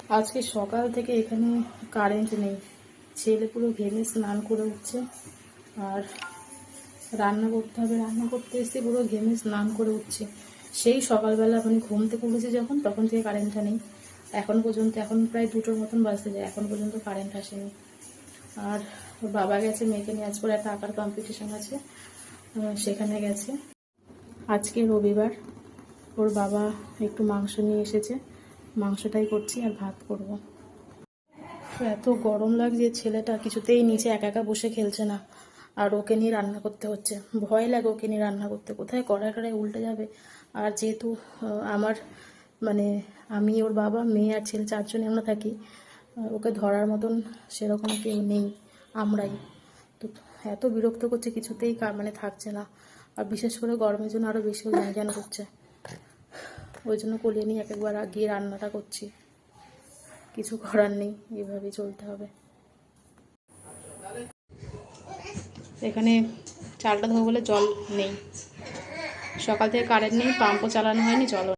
আজকে সকাল থেকে এখানে কারেন্ট নেই, ছেলে পুরো ঘেমে স্নান করে উঠছে। আর রান্না করতে হবে, রান্না করতে এসে পুরো ঘেমে স্নান করে উঠছে। সেই সকালবেলা মানে ঘুম থেকে উঠেছে যখন, তখন থেকে কারেন্টটা নেই এখন পর্যন্ত। এখন প্রায় 2টোর মতন বাজতে যায়, এখন পর্যন্ত কারেন্ট আসেনি। আর ওর বাবা গেছে মেয়েকে নিয়ে, আজ করে একটা আঁকার কম্পিটিশন আছে, সেখানে গেছে। আজকে রবিবার, ওর বাবা একটু মাংস নিয়ে এসেছে, মাংসটাই করছি আর ভাত করব। এত গরম লাগছে, ছেলেটা কিছুতেই নিচে একা একা বসে খেলছে না, আর ওকে নিয়ে রান্না করতে হচ্ছে। ভয় লাগে ওকে নিয়ে রান্না করতে, কোথায় কড়াই টড়াই উল্টে যাবে। আর যেহেতু আমার মানে আমি, ওর বাবা, মেয়ে আর ছেলে 4জনই আমরা থাকি, ওকে ধরার মতন সেরকম কেউ নেই, আমরাই তো। এত বিরক্ত করছে, কিছুতেই মানে থাকছে না। আর বিশেষ করে গরমের জন্য আরও বেশি জ্ঞান করছে, ওই জন্য কোলিয়ে নিয়ে এক একবার গিয়ে রান্নাটা করছি। কিছু করার নেই, এভাবেই চলতে হবে। এখানে চালটা ধোবো বলে জল নেই, সকাল থেকে কারেন্ট নেই, পাম্পও চালানো হয়নি, জলও